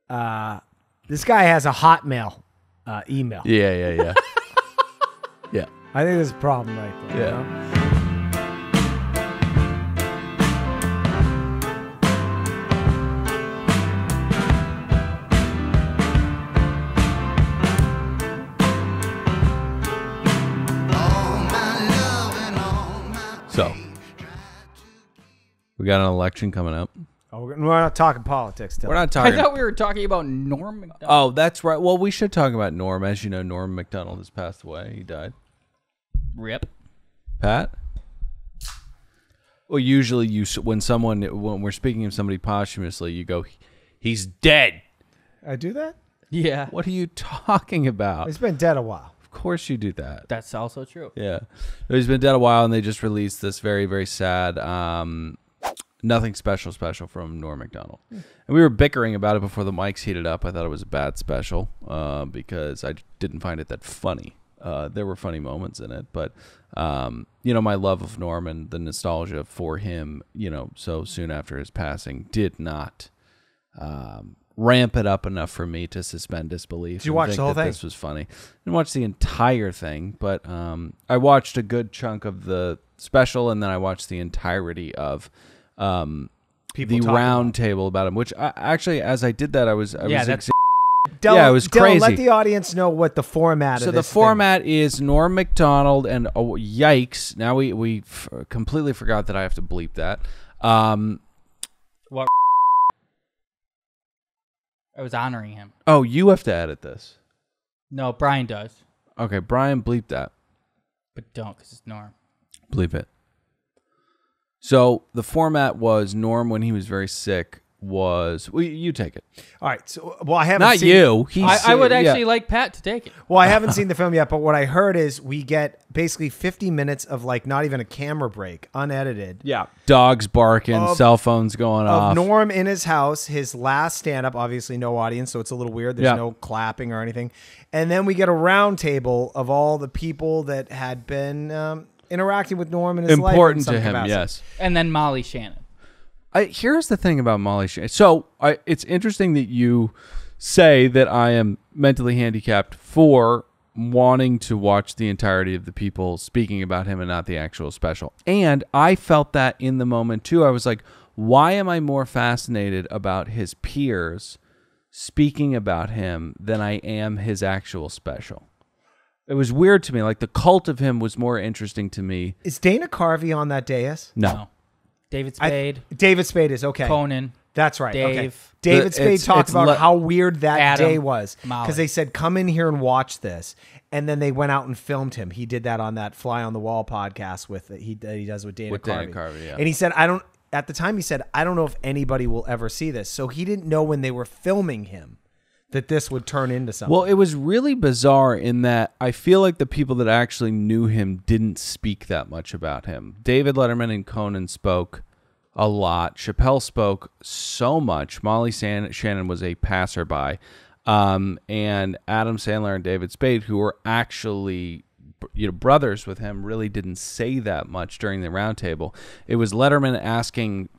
This guy has a Hotmail email. Yeah. Yeah. I think there's a problem right there. Yeah. You know? So, we got an election coming up. Oh, we're not talking politics still. We're not talking. I thought we were talking about Norm Macdonald. Oh, that's right. Well, we should talk about Norm. As you know, Norm Macdonald has passed away. He died. Rip. Pat? Well, usually when we're speaking of somebody posthumously, you go, he's dead. I do that? Yeah. What are you talking about? He's been dead a while. Of course you do that. That's also true. Yeah. He's been dead a while, and they just released this very, very sad Nothing Special from Norm Macdonald. And we were bickering about it before the mics heated up. I thought it was a bad special because I didn't find it that funny. There were funny moments in it, but my love of Norm and the nostalgia for him, so soon after his passing did not ramp it up enough for me to suspend disbelief. Did you watch the whole thing? This was funny. I didn't watch the entire thing, but I watched a good chunk of the special, and then I watched the entirety of the round table about him, which actually, as I did that, I was Dylan, it was crazy. Let the audience know what the format is. So the format is Norm Macdonald and yikes. Now we completely forgot that I have to bleep that. What? I was honoring him. Oh, you have to edit this. No, Brian does. Okay, Brian, bleep that. But don't, because it's Norm. Bleep it. So the format was Norm when he was very sick you take it. All right. So, I haven't Not seen you. I would actually like Pat to take it. Well, I haven't seen the film yet, but what I heard is we get basically 50 minutes of not even a camera break, unedited. Yeah. Dogs barking, cell phones going off. Norm in his house, his last stand-up, obviously no audience, so it's a little weird. There's no clapping or anything. And then we get a round table of all the people that had been interacting with Norm in his life. Important to him, yes. And then Molly Shannon. Here's the thing about Molly Shannon. So it's interesting that you say that I am mentally handicapped for wanting to watch the entirety of the people speaking about him and not the actual special. And I felt that in the moment too. I was like, why am I more fascinated about his peers speaking about him than I am his actual special? It was weird to me. Like the cult of him was more interesting to me. Is Dana Carvey on that dais? No. David Spade. David Spade is okay. Conan. That's right. Dave. Okay. David Spade talked about how weird that Adam, day was Molly. because they said, "Come in here and watch this," and then they went out and filmed him. He did that on that Fly on the Wall podcast he does with Dana Carvey. Yeah. And he said, At the time, he said, "I don't know if anybody will ever see this." So he didn't know when they were filming him that this would turn into something. Well, it was really bizarre in that I feel like the people that actually knew him didn't speak that much about him. David Letterman and Conan spoke a lot. Chappelle spoke so much. Molly Shannon was a passerby. And Adam Sandler and David Spade, who were actually brothers with him, really didn't say that much during the roundtable. It was Letterman asking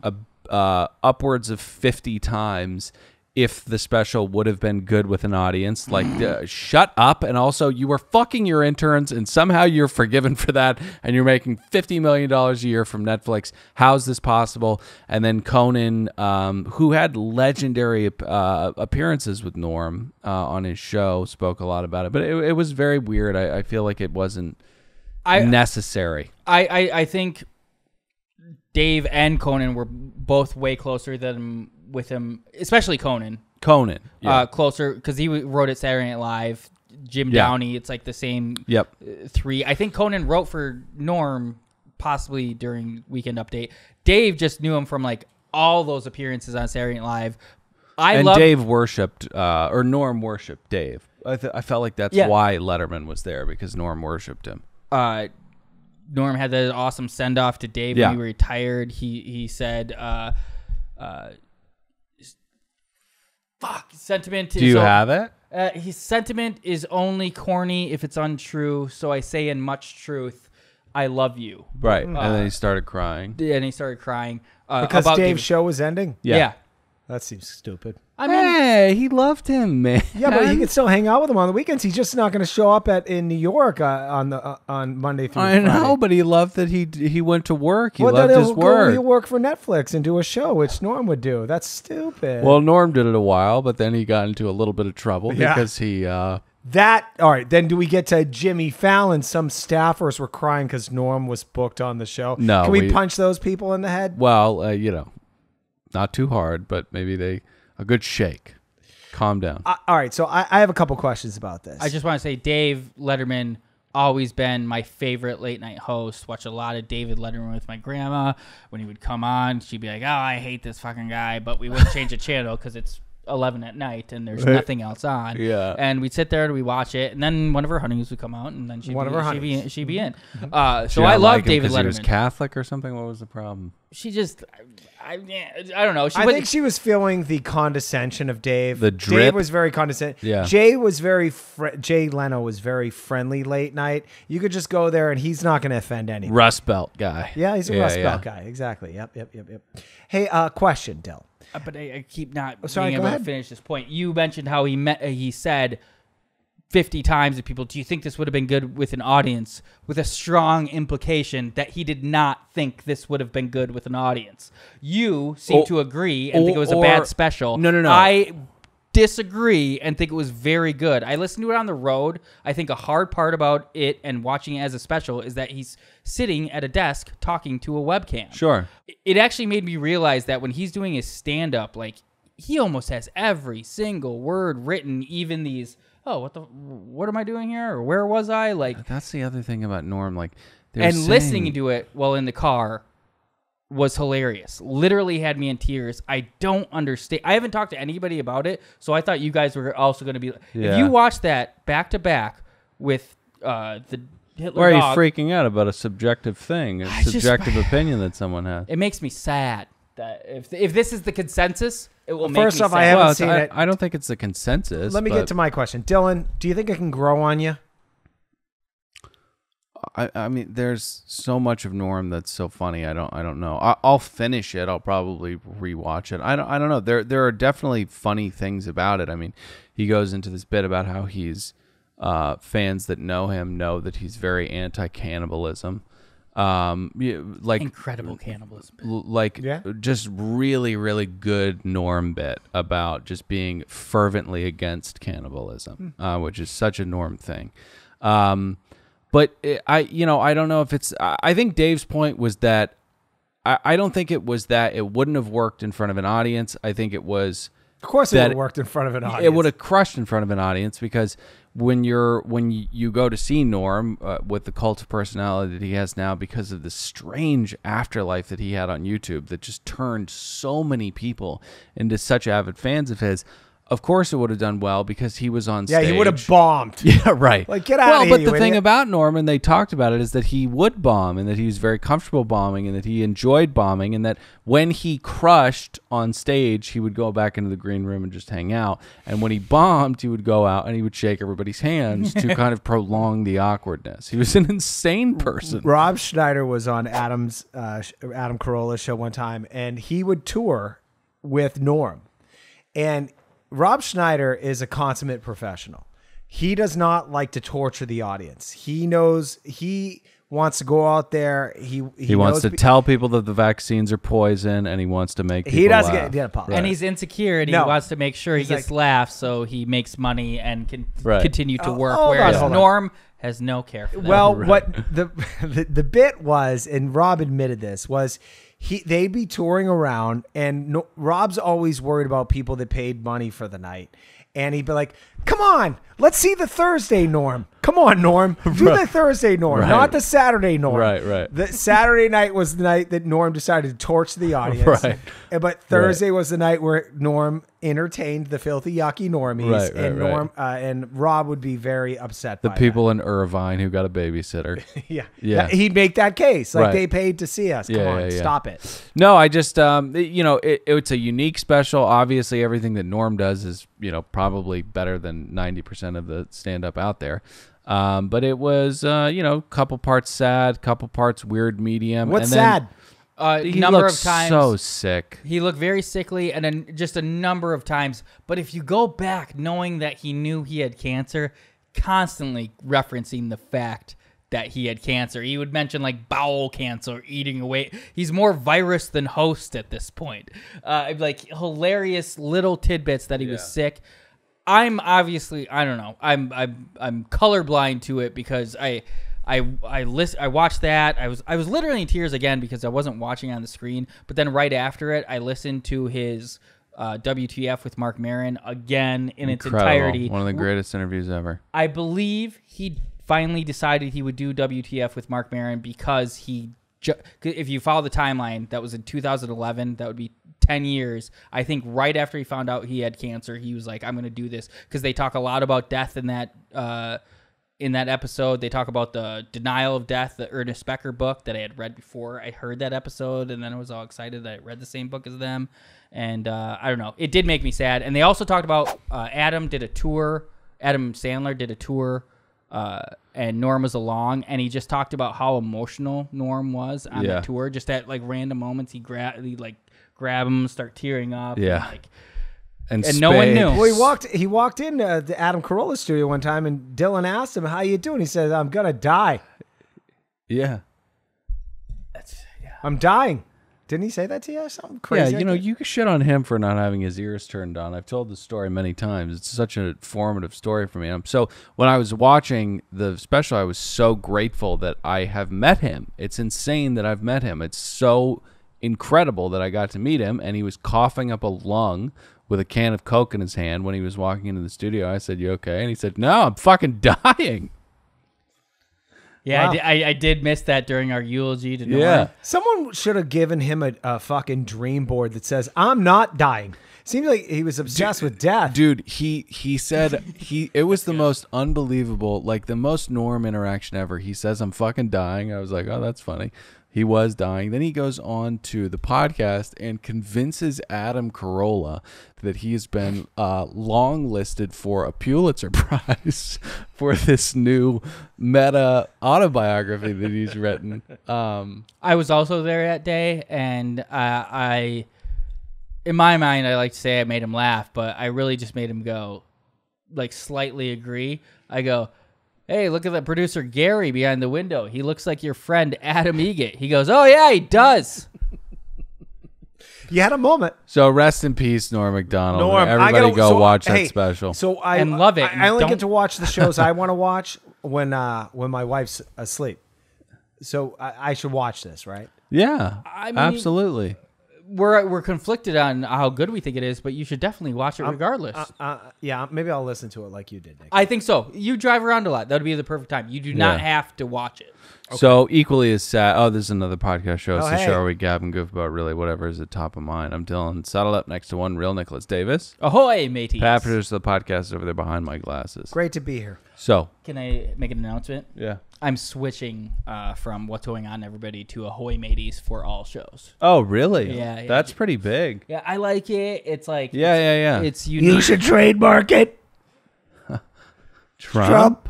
upwards of 50 times if the special would have been good with an audience. Like, shut up. And also, you were fucking your interns, and somehow you're forgiven for that, and you're making $50 million a year from Netflix. How's this possible? And then Conan, who had legendary appearances with Norm on his show, spoke a lot about it. But it was very weird. I feel like it wasn't necessary. I think Dave and Conan were both way closer than with him, especially Conan, yeah. closer because he wrote at Saturday Night Live. Jim Downey, it's like the same. Three. I think Conan wrote for Norm possibly during Weekend Update. Dave just knew him from like all those appearances on Saturday Night Live. Dave worshipped, or Norm worshipped Dave. I felt like that's why Letterman was there, because Norm worshipped him. Norm had that awesome send off to Dave when he retired. He said, sentiment. Do you have it? His sentiment is only corny if it's untrue. So I say in much truth, I love you. Right. And then he started crying. Yeah, and he started crying. Because Dave's show was ending? Yeah. That seems stupid. I mean, hey, he loved him, man. Yeah, but he can still hang out with him on the weekends. He's just not going to show up in New York on Monday through Friday. I know, but he loved that he went to work. He loved his work. He'll work for Netflix and do a show, which Norm would do. That's stupid. Well, Norm did it a while, but then he got into a little bit of trouble because he... all right, then do we get to Jimmy Fallon? Some staffers were crying because Norm was booked on the show. No. Can we punch those people in the head? Well, not too hard, but maybe a good shake. Calm down. All right, so I have a couple questions about this. I just want to say Dave Letterman, always been my favorite late night host. Watch a lot of David Letterman with my grandma. When he would come on, she'd be like, oh, I hate this fucking guy, but we wouldn't change the channel because it's 11 at night and there's nothing else on. Yeah. And we'd sit there and we watch it, and then one of her honeys would come out, and then she'd be in. So I love David Letterman. He was Catholic or something. What was the problem? She just, I don't know. I think she was feeling the condescension of Dave. The drip. Dave was very condescending. Yeah. Jay Leno was very friendly late night. You could just go there and he's not going to offend anyone. Rust Belt guy. Yeah, he's a Rust Belt guy. Exactly. Yep. Hey, question, Dill. But I keep not being able to finish this point. You mentioned how he said 50 times to people, do you think this would have been good with an audience, with a strong implication that he did not think this would have been good with an audience. You seem to agree and think it was a bad special. No. I disagree and think it was very good. I listened to it on the road. I think a hard part about it and watching it as a special is that he's sitting at a desk talking to a webcam. Sure. It actually made me realize that when he's doing his stand-up, like, he almost has every single word written, even these... what am I doing here? Or where was I? Like, that's the other thing about Norm. Like, listening to it while in the car was hilarious. Literally had me in tears. I don't understand. I haven't talked to anybody about it, so I thought you guys were also going to be. Yeah. If you watch that back to back with the Hitler Why are you dog, freaking out about a subjective thing, a subjective opinion that someone has? It makes me sad that if this is the consensus, it will make me First off, sad. I haven't seen it. I don't think it's the consensus. Let me get to my question. Dylan, do you think it can grow on you? I mean, there's so much of Norm that's so funny. I don't know. I'll finish it. I'll probably rewatch it. I don't know. There are definitely funny things about it. I mean, he goes into this bit about how he's fans that know him know that he's very anti-cannibalism. Like incredible cannibalism. Just really, really good Norm bit about just being fervently against cannibalism, which is such a Norm thing. But I don't know if it's. I think Dave's point was that I don't think it was that it wouldn't have worked in front of an audience. I think it was. Of course, it would have worked in front of an audience. It would have crushed in front of an audience because when you go to see Norm with the cult of personality that he has now, because of the strange afterlife that he had on YouTube that just turned so many people into such avid fans of his. Of course, it would have done well because he was on stage. Yeah, he would have bombed. Yeah, right. Like, get out of here. Well, but the thing about Norm, and they talked about it, is that he would bomb and that he was very comfortable bombing and that he enjoyed bombing and that when he crushed on stage, he would go back into the green room and just hang out. And when he bombed, he would go out and he would shake everybody's hands to kind of prolong the awkwardness. He was an insane person. Rob Schneider was on Adam Carolla's show one time, and he would tour with Norm. And Rob Schneider is a consummate professional. He does not like to torture the audience. He knows he wants to go out there. He wants to tell people that the vaccines are poison, and he wants to make people laugh. Right. And he's insecure, and he wants to make sure he gets laughs so he makes money and can continue to work. Whereas Norm has no care for that. Well, what the bit was, and Rob admitted this, was they'd be touring around, and Rob's always worried about people that paid money for the night. And he'd be like, come on, let's see the Thursday Norm. Come on, Norm. Do the Thursday Norm, not the Saturday Norm. Right. The Saturday night was the night that Norm decided to torch the audience. Right. But Thursday was the night where Norm entertained the filthy, yucky normies. Norm and Rob would be very upset by the people in Irvine who got a babysitter. Yeah. He'd make that case. Like, they paid to see us. Come on, stop it. No, I just, it's a unique special. Obviously, everything that Norm does is, probably better than 90% of the stand-up out there. But it was, couple parts sad, couple parts weird medium. What's sad? Number of times. So sick. He looked very sickly, and then just a number of times. But if you go back, knowing that he knew he had cancer, constantly referencing the fact that he had cancer. He would mention like bowel cancer, eating away. He's more virus than host at this point. Like hilarious little tidbits that he was sick. I'm obviously, I don't know. I'm colorblind to it because I watched that. I was literally in tears again because I wasn't watching on the screen. But then right after it, I listened to his WTF with Mark Maron again in its entirety. One of the greatest interviews ever. I believe he finally decided he would do WTF with Mark Maron because if you follow the timeline, that was in 2011. That would be 10 years. I think right after he found out he had cancer, he was like, I'm going to do this, because they talk a lot about death in that episode. They talk about the Denial of Death, the Ernest Becker book that I had read before I heard that episode, and then I was all excited that I read the same book as them. And I don't know. It did make me sad. And they also talked about Adam Sandler did a tour, and Norm was along, and he just talked about how emotional Norm was on the tour. Just at like random moments, he'd grab him, start tearing up. Yeah. And no one knew. Well, he walked in the Adam Corolla studio one time, and Dylan asked him, "How you doing?" He said, "I'm gonna die." Yeah. I'm dying. Didn't he say that to you? Something crazy. Yeah, you can shit on him for not having his ears turned on. I've told the story many times. It's such a formative story for me. So when I was watching the special, I was so grateful that I have met him. It's insane that I've met him. It's so incredible that I got to meet him, and he was coughing up a lung with a can of Coke in his hand when he was walking into the studio. I said, "You okay?" And he said, "No, I'm fucking dying." Yeah, wow. I did miss that during our eulogy to Norm. Yeah. Someone should have given him a fucking dream board that says, "I'm not dying." Seems like he was obsessed with death. Dude, he said it was the most unbelievable, like the most Norm interaction ever. He says, "I'm fucking dying." I was like, "Oh, that's funny." He was dying. Then he goes on to the podcast and convinces Adam Corolla that he's been long listed for a Pulitzer Prize for this new meta autobiography that he's written. I was also there that day, and I, in my mind, I like to say I made him laugh, but I really just made him go, like, slightly agree. I go, "Hey, look at that producer Gary behind the window. He looks like your friend Adam Egate." He goes, "Oh yeah, he does." You had a moment. So rest in peace, Norm Macdonald. Norm, everybody watch that special. So I love it. I only get to watch the shows I want to watch when my wife's asleep. So I should watch this, right? Yeah, I mean, absolutely. We're conflicted on how good we think it is, but you should definitely watch it regardless. Yeah, maybe I'll listen to it like you did, Nick. I think so. You drive around a lot. That would be the perfect time. You do not have to watch it. Okay. So equally as sad. Oh, there's another podcast show. It's the hey. show where we gab and goof about really whatever is at top of mind. I'm Dylan. Saddle up next to one real Nicholas Davis. Ahoy, mateys. Pat producer of the podcast over there behind my glasses. Great to be here. So can I make an announcement? Yeah. I'm switching from What's Going On, Everybody to Ahoy, mateys for all shows. Oh, really? Yeah. That's pretty big. Yeah, I like it. It's like Yeah. It's unique. You should trademark it. Trump.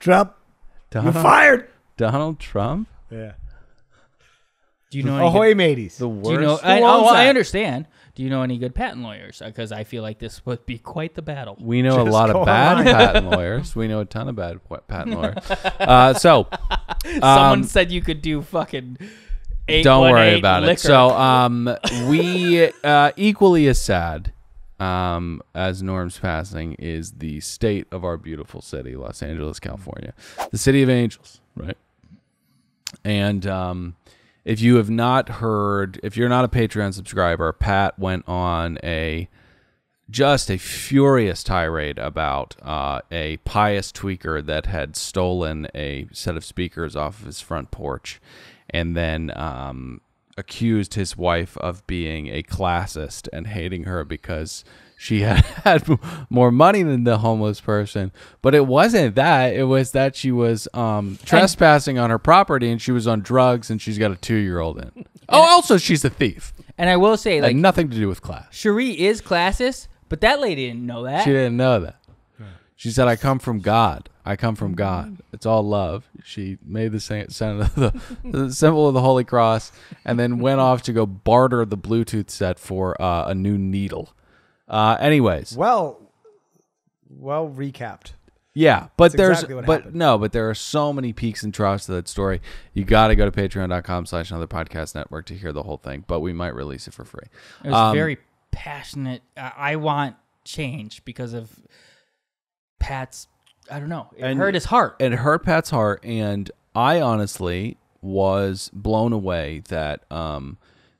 You're fired. Donald Trump. Yeah. Do you know any Ahoy, mateys. The worst. Do you know? I understand. Do you know any good patent lawyers? Because I feel like this would be quite the battle. We know a lot of bad patent lawyers. We know a ton of bad patent lawyers. Someone said you could do fucking. Don't worry about liquor. it. So we equally as sad as Norm's passing is the state of our beautiful city, Los Angeles, California, the city of angels, right? And if you have not heard, if you're not a Patreon subscriber, Pat went on just a furious tirade about a pious tweaker that had stolen a set of speakers off of his front porch, and then accused his wife of being a classist and hating her because she had more money than the homeless person. But it wasn't that. It was that she was trespassing on her property, and she was on drugs, and she's got a 2-year-old in. Also, she's a thief. And I will say, like, had nothing to do with class. Cherie is classist, but that lady didn't know that. She didn't know that. She said, I come from God. I come from God. It's all love. She made the sign of the symbol of the Holy Cross and then went off to go barter the Bluetooth set for a new needle. Anyways. Well recapped. Yeah, but That's but there are so many peaks and troughs to that story. You got to go to patreon.com/anotherpodcast network to hear the whole thing, but we might release it for free. It was very passionate. I want change because of Pat's, I don't know. It hurt his heart. It hurt Pat's heart, and I honestly was blown away that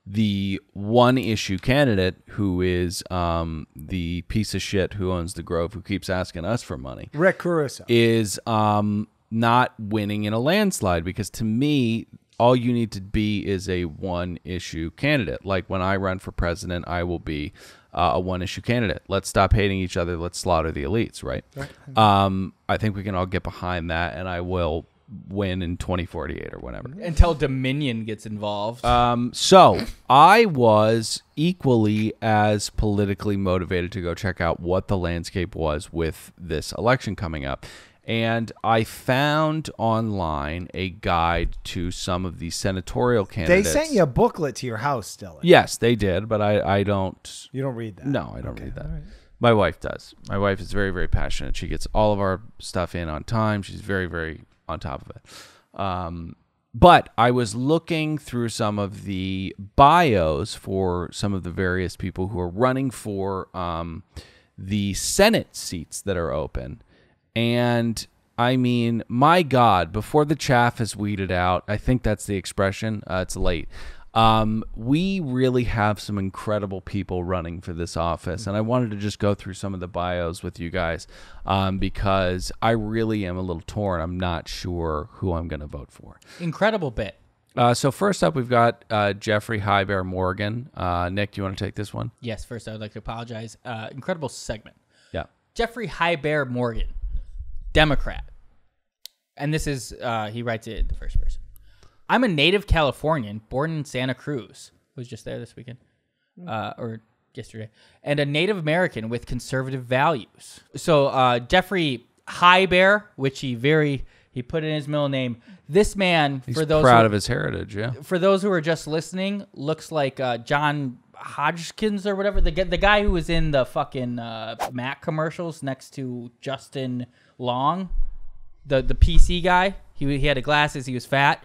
the one issue candidate who is the piece of shit who owns the Grove, who keeps asking us for money, Rick Caruso, is not winning in a landslide, because to me, all you need to be is a one issue candidate. Like when I run for president, I will be a one issue candidate. Let's stop hating each other. Let's slaughter the elites, right? I think we can all get behind that, and I will win in 2048 or whatever. Until Dominion gets involved. So I was equally as politically motivated to go check out what the landscape was with this election coming up. And I found online a guide to some of the senatorial candidates. They sent you a booklet to your house, Dylan. Yes, they did, but I don't. You don't read that? No, I don't read that. Right. My wife does. My wife is very, very passionate. She gets all of our stuff in on time. She's very, very on top of it. But I was looking through some of the bios for some of the various people who are running for the Senate seats that are open. And I mean, my God, before the chaff is weeded out, I think that's the expression. It's late. We really have some incredible people running for this office. And I wanted to just go through some of the bios with you guys because I really am a little torn. I'm not sure who I'm going to vote for. Incredible bit. So first up, we've got Jeffrey Highbear Morgan. Nick, you want to take this one? Yes, first I would like to apologize. Incredible segment. Yeah. Jeffrey Highbear Morgan, Democrat. And this is, he writes it in the first person. I'm a native Californian born in Santa Cruz. Was just there this weekend or yesterday. And a Native American with conservative values. So Jeffrey Highbear, which he put in his middle name. This man, he's for those proud of his heritage, yeah. For those who are just listening, looks like John Hodgkins or whatever, the guy who was in the fucking Mac commercials next to Justin Long, the PC guy. He had glasses. He was fat.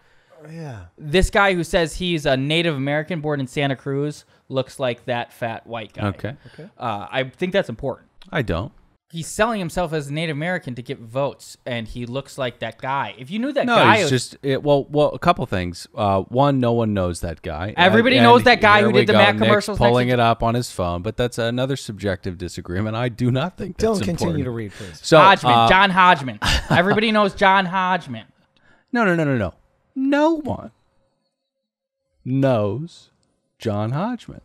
Yeah. This guy who says he's a Native American born in Santa Cruz looks like that fat white guy. Okay. I think that's important. I don't. He's selling himself as a Native American to get votes, and he looks like that guy. If you knew that guy, he's just well, a couple things. One, no one knows that guy. Everybody knows that guy who did the Mac commercials. Nick's pulling it up on his phone, but that's another subjective disagreement. I do not think that's important. Don't continue to read, please. So, Hodgman, John Hodgman. Everybody knows John Hodgman. No. No one knows John Hodgman.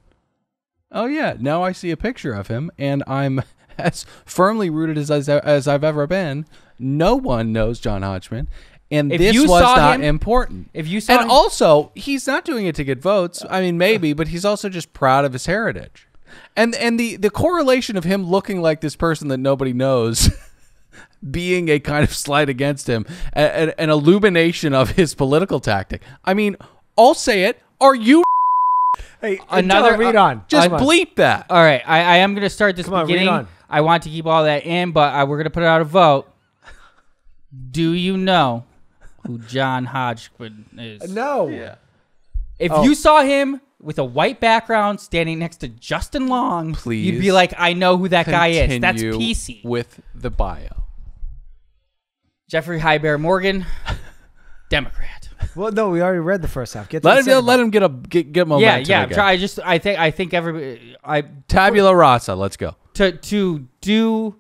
Oh yeah, now I see a picture of him, and I'm as firmly rooted as I've ever been. No one knows John Hodgman, and this was not important. If you saw him, also, he's not doing it to get votes. I mean, maybe, but he's also just proud of his heritage, and the correlation of him looking like this person that nobody knows. Being a kind of slight against him, an illumination of his political tactic. I mean, I'll say it. Are you? Hey, another read on. Just bleep that. All right, I am going to start this beginning. Read on. I want to keep all that in, but we're going to put it out a vote. Do you know who John Hodgman is? No. Yeah. If you saw him with a white background standing next to Justin Long, please, you'd be like, I know who that guy is. That's PC. With the bio. Jeffrey Highbear Morgan, Democrat. Well, no, we already read the first half. Let him get momentum. Yeah. I think everybody. Tabula rasa. Let's go. To do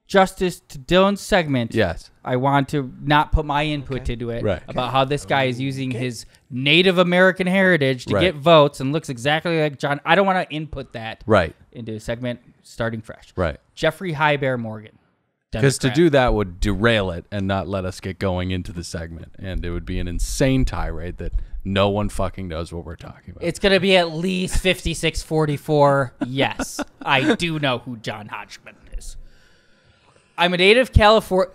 justice to Dylan's segment. Yes. I want to not put my input into it about how this guy is using his Native American heritage to get votes and looks exactly like John. I don't want to input that into a segment starting fresh. Right. Jeffrey Highbear Morgan. Because to do that would derail it and not let us get going into the segment. And it would be an insane tirade that no one fucking knows what we're talking about. It's going to be at least 56-44. Yes, I do know who John Hodgman is. I'm a native California.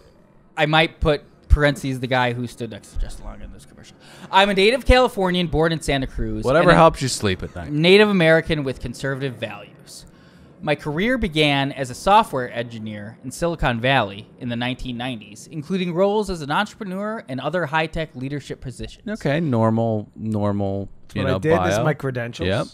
I might put parentheses the guy who stood next to Justin Long in this commercial. I'm a native Californian born in Santa Cruz. Whatever helps you sleep at night. Native American with conservative values. My career began as a software engineer in Silicon Valley in the 1990s, including roles as an entrepreneur and other high-tech leadership positions. Okay, normal. That's what I did. Bio. This is my credentials. Yep.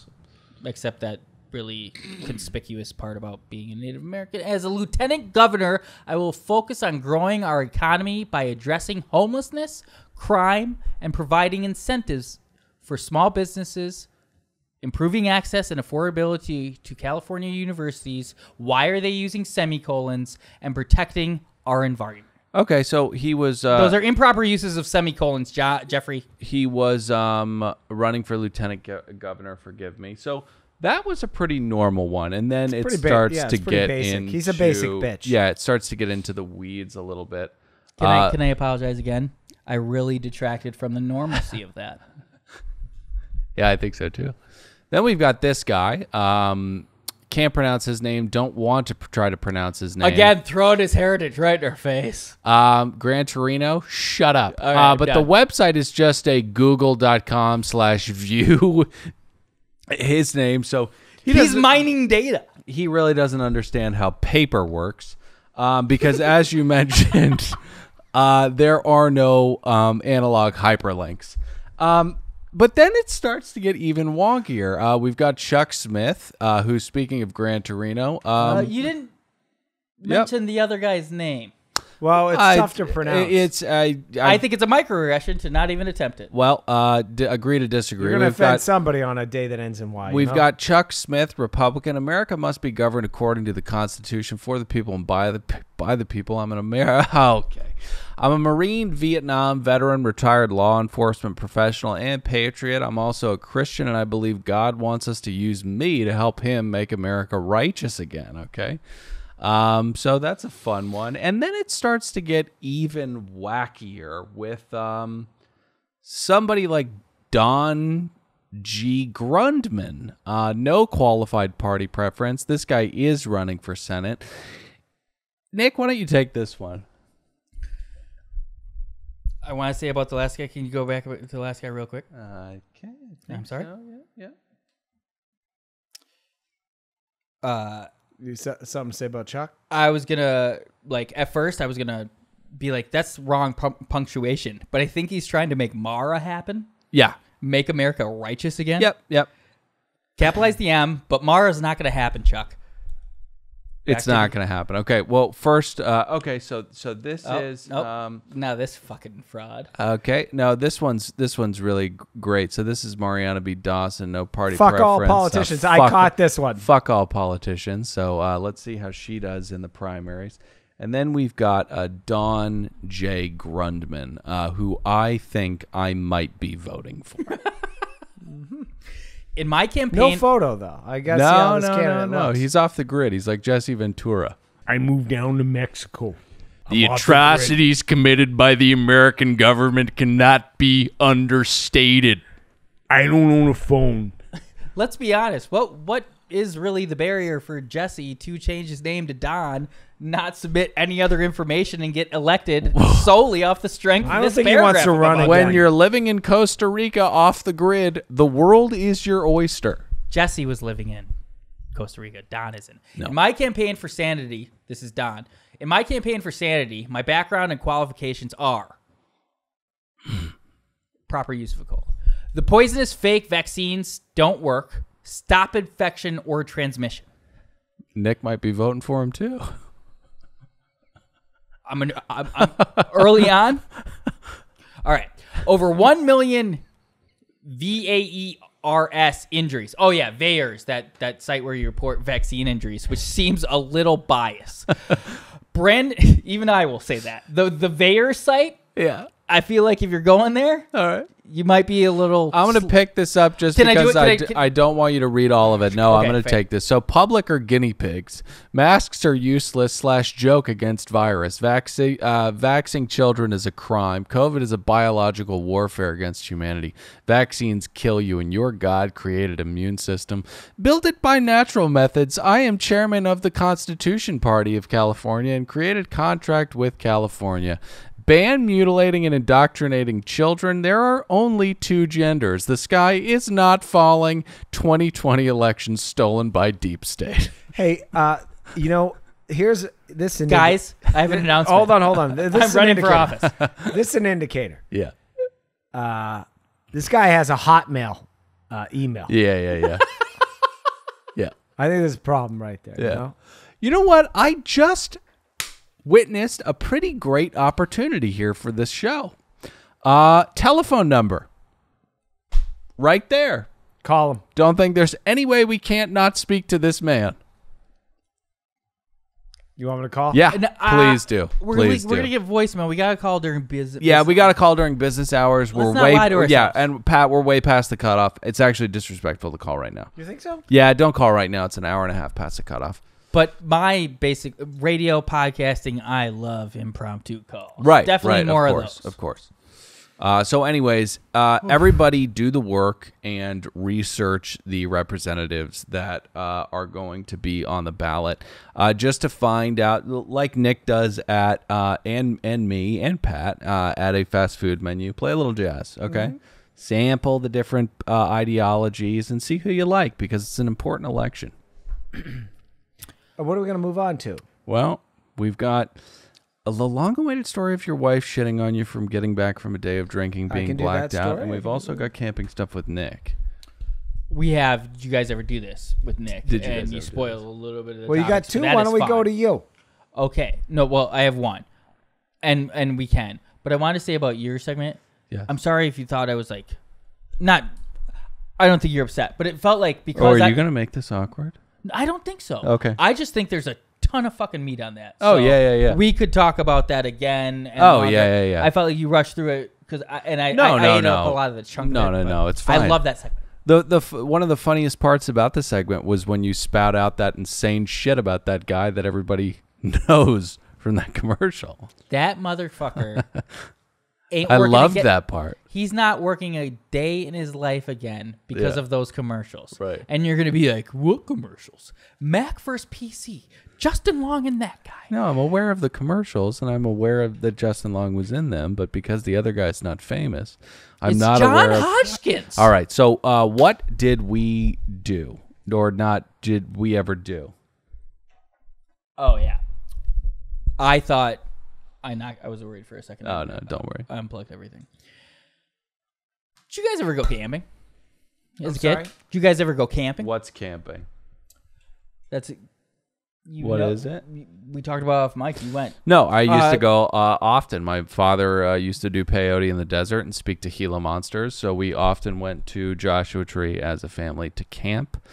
Except that really conspicuous part about being a Native American. As a lieutenant governor, I will focus on growing our economy by addressing homelessness, crime, and providing incentives for small businesses, improving access and affordability to California universities. Why are they using semicolons? And protecting our environment. Okay, so he was... Those are improper uses of semicolons, Jeffrey. He was running for lieutenant governor, forgive me. So that was a pretty normal one. And then it starts to get into... He's a basic bitch. Yeah, it starts to get into the weeds a little bit. Can I apologize again? I really detracted from the normalcy of that. Yeah, I think so too. Then we've got this guy. Can't pronounce his name. Don't want to try to pronounce his name. Again, throwing his heritage right in our face. Gran Torino, shut up. Right, but the website is just a google.com/view his name. So he's mining data. He really doesn't understand how paper works. Because as you mentioned, there are no analog hyperlinks. But then it starts to get even wonkier. We've got Chuck Smith, who's speaking of Gran Torino. You didn't mention the other guy's name. Well, it's tough to pronounce. I think it's a microaggression to not even attempt it. Well, agree to disagree. You're going to offend somebody on a day that ends in Y. We've got Chuck Smith, Republican. America must be governed according to the Constitution, for the people and by the people. I'm an American. Okay. I'm a Marine, Vietnam veteran, retired law enforcement professional, and patriot. I'm also a Christian, and I believe God wants us to use me to help him make America righteous again, okay? So that's a fun one. And then it starts to get even wackier with somebody like Don G. Grundman. No qualified party preference. This guy is running for Senate. Nick, why don't you take this one? I want to say about the last guy. Can you go back to the last guy real quick? Okay. I'm sorry? So. Yeah. You something to say about Chuck? I was going to, at first, I was going to be like, that's wrong punctuation. But I think he's trying to make Mara happen. Yeah. Make America righteous again. Yep. Capitalize the M, but Mara's not going to happen, Chuck. It's not going to happen. Okay. Well, first, so this is no, this fucking fraud. Okay. No, this one's really great. So this is Mariana B. Dawson, no party fuck preference. All politicians. I caught this one. Fuck all politicians. So let's see how she does in the primaries. And then we've got Don J. Grundman, who I think I might be voting for. In my campaign... No photo, though. I guess No. He's off the grid. He's like Jesse Ventura. I moved down to Mexico. The atrocities committed by the American government cannot be understated. I don't own a phone. Let's be honest. What is really the barrier for Jesse to change his name to Don, not submit any other information, and get elected solely off the strength of this paragraph? I don't think he wants to run again. When you're living in Costa Rica off the grid, the world is your oyster. Jesse was living in Costa Rica. Don isn't. No. In my campaign for sanity, this is Don. In my campaign for sanity, my background and qualifications are proper use of a colon. The poisonous fake vaccines don't work. Stop infection or transmission. Nick might be voting for him too. I'm early on. All right. Over 1 million VAERS injuries. Oh yeah, VAERS, that site where you report vaccine injuries, which seems a little biased. Even I will say that. The VAERS site, yeah, I feel like if you're going there, all right, you might be a little. I'm going to pick this up just because I don't want you to read all of it. No, okay, I'm going to take this. So public are guinea pigs. Masks are useless / joke against virus. Vaxing children is a crime. COVID is a biological warfare against humanity. Vaccines kill you and your God-created immune system. Build it by natural methods. I am chairman of the Constitution Party of California and created contract with California. Ban mutilating and indoctrinating children. There are only 2 genders. The sky is not falling. 2020 elections stolen by deep state. Hey, here's this. Guys, I have an announcement. Hold on. This I'm running for office. This is an indicator. Yeah. This guy has a Hotmail email. Yeah. Yeah. I think there's a problem right there. Yeah. You know what? I just witnessed a pretty great opportunity here for this show. Telephone number. Right there. Call him. Don't think there's any way we can't not speak to this man. You want me to call? Yeah, please do. We're going to get voicemail. We got to call during business. Yeah, we got to call during business hours. Let's not lie to ourselves. Yeah, and Pat, we're way past the cutoff. It's actually disrespectful to call right now. You think so? Yeah, don't call right now. It's an hour and a half past the cutoff. But my basic radio podcasting, I love impromptu calls. Right. Definitely more of those. Of course. So anyways, everybody do the work and research the representatives that are going to be on the ballot, just to find out, like Nick does at and me and Pat at a fast food menu. Play a little jazz, okay? Mm-hmm. Sample the different ideologies and see who you like, because it's an important election. What are we going to move on to? Well, we've got the long-awaited story of your wife shitting on you from getting back from a day of drinking, being blacked out, and we've also got camping stuff with Nick. We have. Did you guys ever do this with Nick? Did you? And you spoiled a little bit of the Well, you got 2. Why don't we go to you? Okay. No, well, I have 1. And we can. But I want to say about your segment. Yeah. I'm sorry if you thought I was like, not, I don't think you're upset, but it felt like because. Or are you going to make this awkward? I don't think so. Okay. I just think there's a ton of fucking meat on that. Oh, so yeah. We could talk about that again. And oh, yeah. I felt like you rushed through it because I ate up a lot of the chunk. No, it's fine. I love that segment. One of the funniest parts about the segment was when you spout out that insane shit about that guy that everybody knows from that commercial. That motherfucker ain't I working love again. that part. He's not working a day in his life again because of those commercials. Right. And you're going to be like, what commercials? Mac versus PC. Justin Long and that guy. No, I'm aware of the commercials, and I'm aware that Justin Long was in them, but because the other guy's not famous, I'm not aware of... John Hodgkins. All right, so what did we do? Or not did we ever do? Oh, yeah. I thought... I was worried for a second. Oh, no, don't worry. I unplugged everything. Did you guys ever go camping? I'm sorry? Did you guys ever go camping? What's camping? That's... What is it? We talked about off mic. You went. No, I used to go often. My father used to do peyote in the desert and speak to Gila monsters. So we often went to Joshua Tree as a family to camp.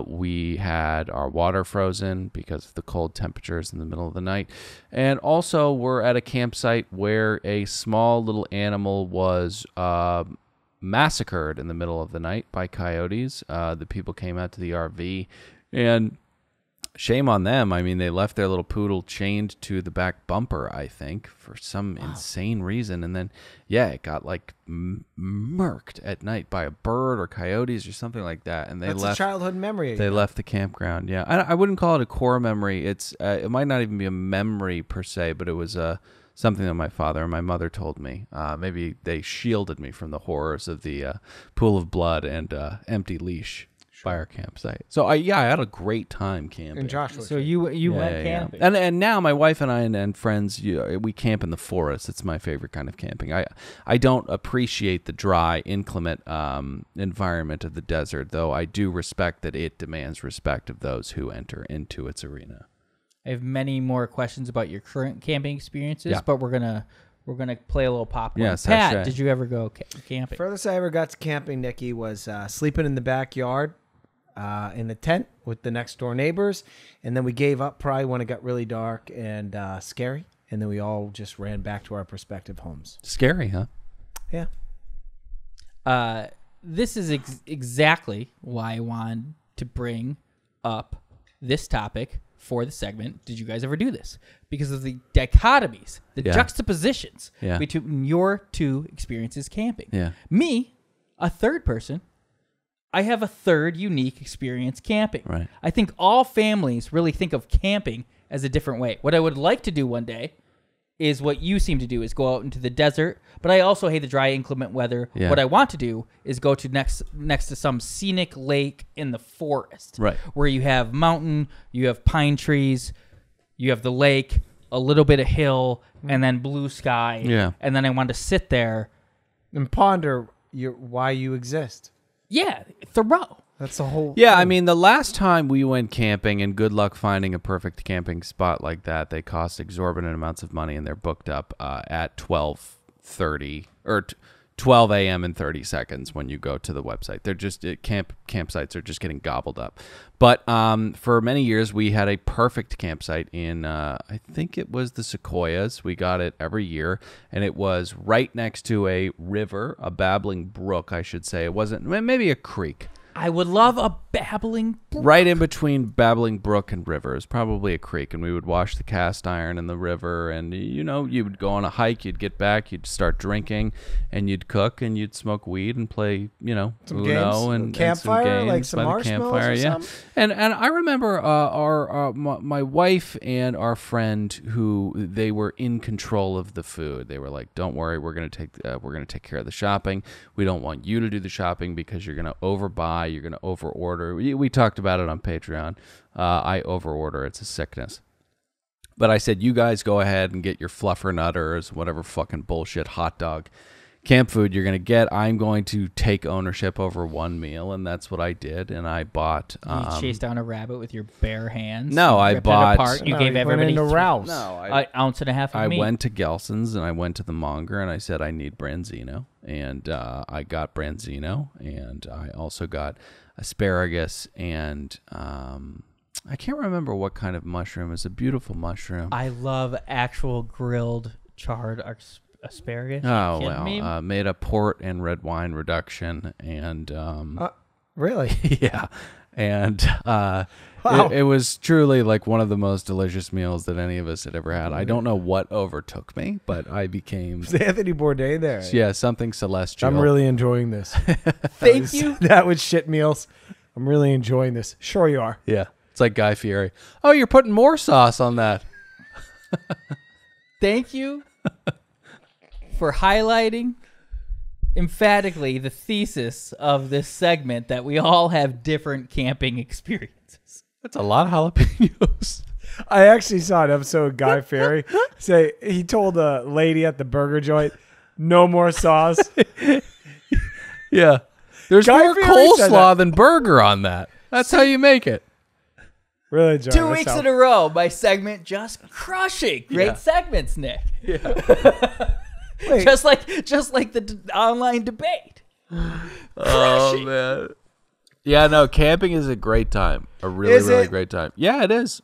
We had our water frozen because of the cold temperatures in the middle of the night. And also we're at a campsite where a small little animal was massacred in the middle of the night by coyotes. The people came out to the RV, and shame on them. I mean, they left their little poodle chained to the back bumper, I think, for some insane reason. And then, it got like murked at night by a bird or coyotes or something like that. And That's a childhood memory. They left the campground. Yeah, I wouldn't call it a core memory. It might not even be a memory per se, but it was something that my father and my mother told me. Maybe they shielded me from the horrors of the pool of blood and empty leash. By our campsite. So I had a great time camping. In Joshua. So you went camping. And now my wife and I and friends, we camp in the forest. It's my favorite kind of camping. I don't appreciate the dry, inclement environment of the desert, though I do respect that it demands respect of those who enter into its arena. I have many more questions about your current camping experiences, but we're gonna play a little popcorn. Yes, Pat, did you ever go camping? Furthest I ever got to camping, Nikki, was sleeping in the backyard. In the tent with the next door neighbors, and then we gave up probably when it got really dark and scary. and then we all just ran back to our respective homes. Scary, huh? Yeah. This is exactly why I wanted to bring up this topic for the segment. Did you guys ever do this? Because of the dichotomies, the juxtapositions between your two experiences camping. Yeah. Me, a third person, I have a third unique experience camping. Right. I think all families really think of camping as a different way. What I would like to do one day is what you seem to do, is go out into the desert. But I also hate the dry, inclement weather. Yeah. What I want to do is go to next to some scenic lake in the forest. Right. Where you have mountain, you have pine trees, you have the lake, a little bit of hill, and then blue sky. Yeah. And then I want to sit there and ponder why you exist. Yeah, Thoreau. That's the whole Yeah, thing. I mean, the last time we went camping, and good luck finding a perfect camping spot like that. They cost exorbitant amounts of money, and they're booked up at 12:30 or 12 a.m. in 30 seconds when you go to the website. They're just campsites are just getting gobbled up. But for many years, we had a perfect campsite in I think it was the Sequoias. We got it every year, and it was right next to a river, a babbling brook, I should say. It wasn't, maybe a creek. I would love a babbling brook. Right in between babbling brook and river is probably a creek, and we would wash the cast iron in the river, and you would go on a hike, you'd get back, you'd start drinking, and you'd cook, and you'd smoke weed and play, some Uno games, and campfire, and some games like some by the marshmallows campfire, or yeah. something? And I remember my wife and our friend who they were in control of the food. They were like, "Don't worry, we're gonna take care of the shopping. We don't want you to do the shopping because you're gonna overbuy, you're gonna over order." We talked about it on Patreon. I over order; it's a sickness. But I said, you guys go ahead and get your fluffernutters, whatever fucking bullshit hot dog camp food you're going to get. I'm going to take ownership over one meal, and that's what I did. And I bought... You chased down a rabbit with your bare hands? No, I bought... It apart. You gave everybody Rouse. an ounce and a half of meat. I went to Gelson's, and I went to the monger, and I said, I need Branzino. And I got Branzino, and I also got asparagus, and... I can't remember what kind of mushroom. It's a beautiful mushroom. I love actual grilled, charred asparagus. Oh, well, made a port and red wine reduction, and really? yeah, and wow. it was truly like one of the most delicious meals that any of us had ever had. I don't know what overtook me, but I became Anthony Bourdain there. Yeah, something celestial. I'm really enjoying this. Thank you. That was shit meals. I'm really enjoying this. Sure you are. Yeah, it's like Guy Fieri. Oh, you're putting more sauce on that. Thank you for highlighting emphatically the thesis of this segment that we all have different camping experiences. That's a lot of jalapenos. I actually saw an episode of Guy Fieri say he told a lady at the burger joint, "No more sauce." Yeah, there's Guy more Fieri said coleslaw that. than burger on that. That's how you make it. Really, John? 2 weeks in a row, my segment just crushing. Great segments, Nick. Wait. just like the online debate. Oh man. Yeah, no, camping is a great time. A really great time. Yeah, it is.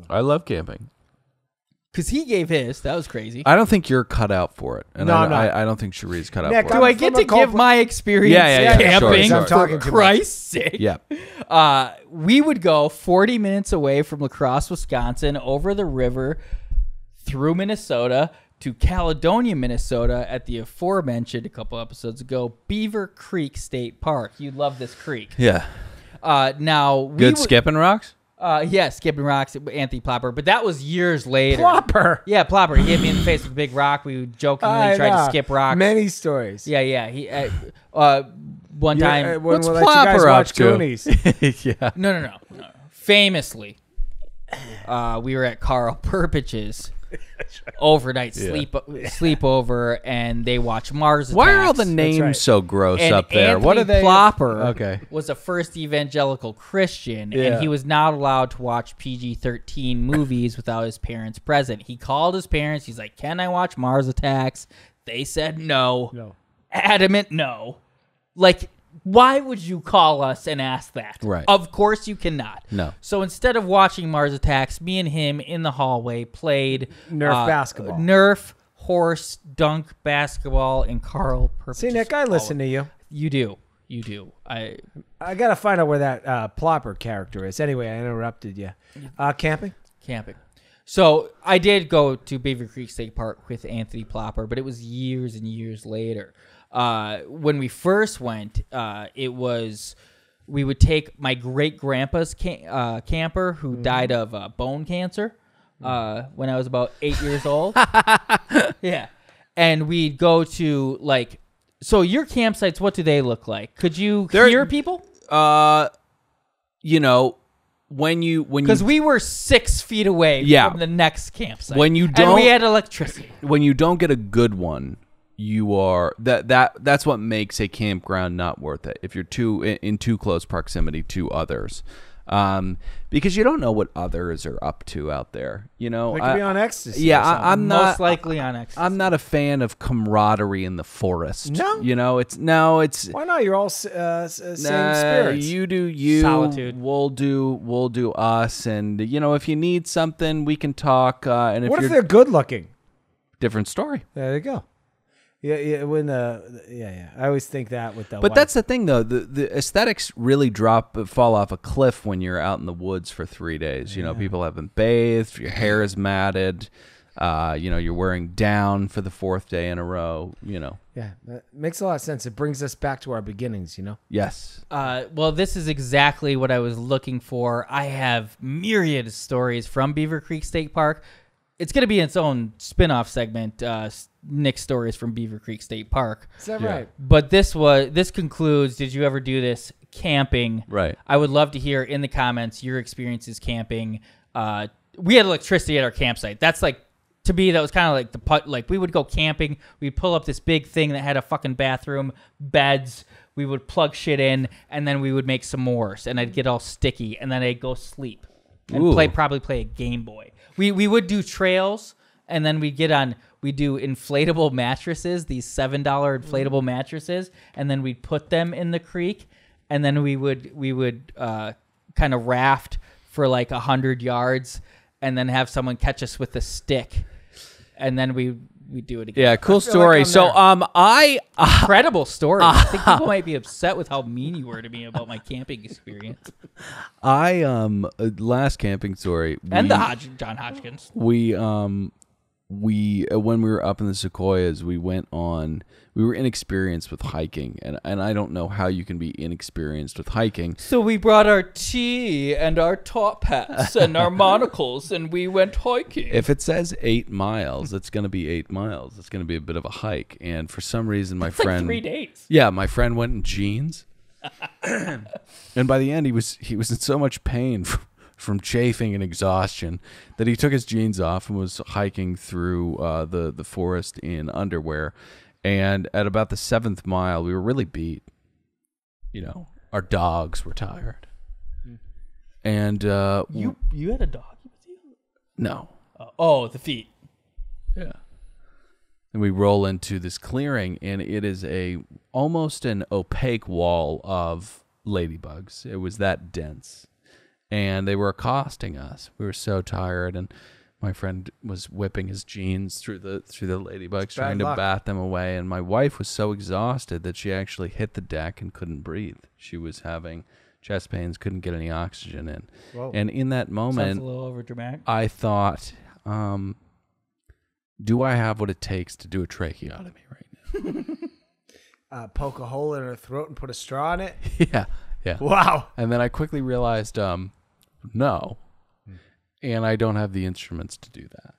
I love camping. Because he gave his. That was crazy. I don't think you're cut out for it. And No, I'm not. I don't think Cherie's cut out Nick, for Do it. I get to give my experience Yeah, camping sure. I'm talking for too Christ's sake? Yeah. We would go 40 minutes away from La Crosse, Wisconsin, over the river, through Minnesota, to Caledonia, Minnesota, at the aforementioned a couple episodes ago, Beaver Creek State Park. You love this creek. Yeah. Now we Good skipping rocks? Yeah, skipping rocks, Anthony Plopper, but that was years later. Plopper. Yeah, Plopper. He hit me in the face with a big rock. We would jokingly try to skip rocks. Many stories. Yeah. He one time. What's when we let you guys Plopper watch up to? Goonies. Yeah. No. Famously, we were at Carl Perpich's overnight sleepover, and they watch Mars Attacks. Why are all the names so gross and up there? Anthony What are they? Plopper was a first evangelical Christian, and he was not allowed to watch PG-13 movies without his parents present. He called his parents. He's like, "Can I watch Mars Attacks?" They said no. Adamant no. Like, why would you call us and ask that? Right. Of course you cannot. No. So instead of watching Mars Attacks, me and him in the hallway played Nerf basketball. Nerf, horse, dunk, basketball, and Carl purchased. See, Nick, I listen to you. You do. I got to find out where that Plopper character is. Anyway, I interrupted you. Camping? Camping. So I did go to Beaver Creek State Park with Anthony Plopper, but it was years and years later. When we first went, we would take my great-grandpa's camper who died of bone cancer when I was about 8 years old. Yeah. And we'd go to, like... So your campsites, what do they look like? Could you hear people? Because we were 6 feet away from the next campsite. And we had electricity. When you don't get a good one, you are that's what makes a campground not worth it. If you're in too close proximity to others. Because you don't know what others are up to out there. You know, they could be on ecstasy. Yeah, I'm not most likely on ecstasy. I'm not a fan of camaraderie in the forest. No, you know, it's why not? You're all same spirits. You do you. Solitude. We'll do us, and you know, if you need something, we can talk. And if what if you're they're good looking? Different story. There you go. Yeah. When I always think that with the. But that's the thing, though. The aesthetics really fall off a cliff when you're out in the woods for 3 days. You know, people haven't bathed. Your hair is matted. You're wearing down for the 4th day in a row. You know. Yeah, that makes a lot of sense. It brings us back to our beginnings. You know. Yes. Well, this is exactly what I was looking for. I have myriad stories from Beaver Creek State Park. It's going to be its own spin-off segment, Nick's stories from Beaver Creek State Park. Is that right? But this concludes, did you ever do this camping? Right. I would love to hear in the comments your experiences camping. We had electricity at our campsite. That's like, to me, that was kind of like we would go camping. We'd pull up this big thing that had a fucking bathroom, beds. We would plug shit in, and then we would make s'mores, and I'd get all sticky, and then I'd go sleep and probably play a Game Boy. We would do trails, and then we'd do inflatable mattresses, these $7 inflatable mattresses, and then we'd put them in the creek, and then we would kind of raft for like 100 yards, and then have someone catch us with a stick, and then we do it again. Yeah, cool story. So incredible story. I think people might be upset with how mean you were to me about my camping experience. Last camping story. And John Hodgkins. We when we were up in the Sequoias, we were inexperienced with hiking, and I don't know how you can be inexperienced with hiking. So we brought our tea and our top hats and our monocles, and we went hiking. If it says 8 miles, it's going to be 8 miles. It's going to be a bit of a hike. And for some reason, my friend... like 3 days. Yeah, my friend went in jeans. And by the end, he was in so much pain from chafing and exhaustion that he took his jeans off and was hiking through the forest in underwear. And at about the 7th mile, we were really beat. You know, our dogs were tired. And you had a dog with you? No. The feet. Yeah. And we roll into this clearing, and it is almost an opaque wall of ladybugs. It was that dense. And they were accosting us. We were so tired, and my friend was whipping his jeans through the ladybugs, trying to bat them away. And my wife was so exhausted that she actually hit the deck and couldn't breathe. She was having chest pains, couldn't get any oxygen in. Whoa. And in that moment, sounds a little overdramatic. I thought, do I have what it takes to do a tracheotomy right now? Poke a hole in her throat and put a straw in it? Yeah. Wow. And then I quickly realized, no. And I don't have the instruments to do that.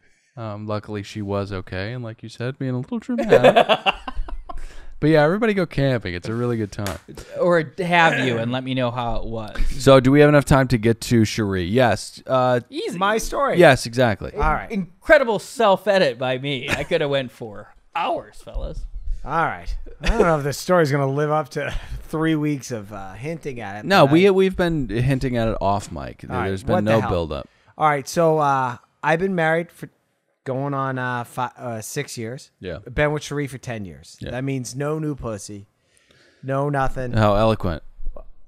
Luckily, she was okay. And like you said, being a little dramatic. But yeah, everybody go camping. It's a really good time. Or have you, and let me know how it was. So do we have enough time to get to Cherie? Yes. Easy. My story. Yes, exactly. All right. Incredible self-edit by me. I could have went for hours, fellas. All right. I don't know if this story's going to live up to 3 weeks of hinting at it. No, we've been hinting at it off mic. There's been no build-up. All right. So I've been married for going on 6 years. Yeah. Been with Cherie for 10 years. Yeah. That means no new pussy. No, nothing. How eloquent.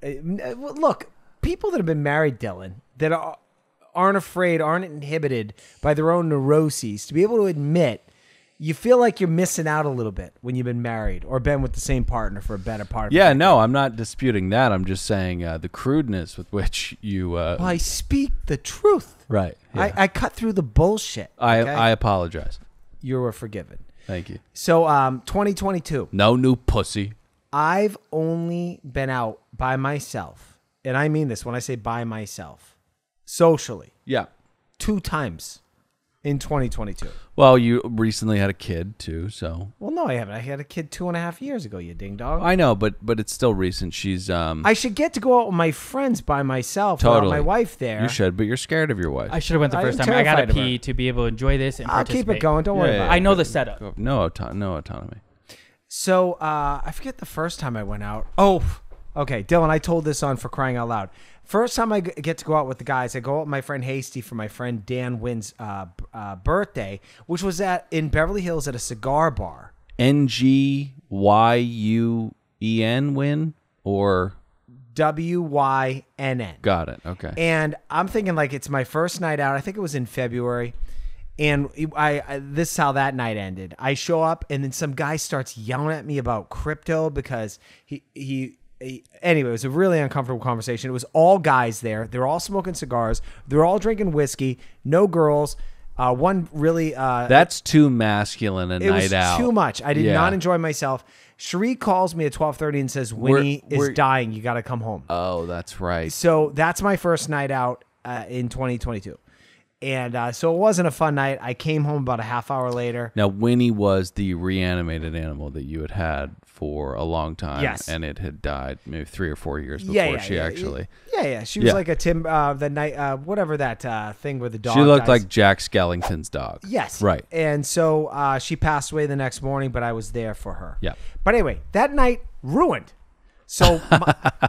Look, people that have been married, Dylan, that aren't afraid, aren't inhibited by their own neuroses, to be able to admit you feel like you're missing out a little bit when you've been married or been with the same partner for a better part of Yeah, no, I'm not disputing that. I'm just saying the crudeness with which you... I speak the truth. Right. Yeah. I cut through the bullshit. I apologize. You were forgiven. Thank you. So, 2022. No new pussy. I've only been out by myself, and I mean this when I say by myself, socially. Yeah. 2 times in 2022. Well, you recently had a kid too, so. Well, no, I haven't. I had a kid 2.5 years ago, you ding dog. I know, but it's still recent. She's I should get to go out with my friends by myself totally. without my wife there. You should, but you're scared of your wife. I should have went the first time. I gotta pee to be able to enjoy this and I'll participate. keep it going. Don't worry about it. I know the setup. No autonomy. So I forget the first time I went out. Oh, okay, Dylan. I told this on For Crying Out Loud. First time I get to go out with the guys, I go out with my friend Hasty for my friend Dan Wynn's birthday, which was in Beverly Hills at a cigar bar. NGYUEN Win or WYNN. Got it. Okay. And I'm thinking like it's my first night out. I think it was in February. And this is how that night ended. I show up and then some guy starts yelling at me about crypto because anyway, it was a really uncomfortable conversation. It was all guys there. They're all smoking cigars. They're all drinking whiskey. No girls. One really... That's too masculine a night out. It was too much. I did not enjoy myself. Cherie calls me at 12:30 and says, Winnie is dying. You got to come home. Oh, that's right. So that's my first night out in 2022. And so it wasn't a fun night. I came home about a half hour later. Now, Winnie was the reanimated animal that you had for a long time. Yes. And it had died maybe 3 or 4 years before she actually... Yeah. She was like a the night, whatever that thing where the dog She looked dies. like Jack Skellington's dog. Yes. Right. And so she passed away the next morning, but I was there for her. Yeah. But anyway, that night ruined. So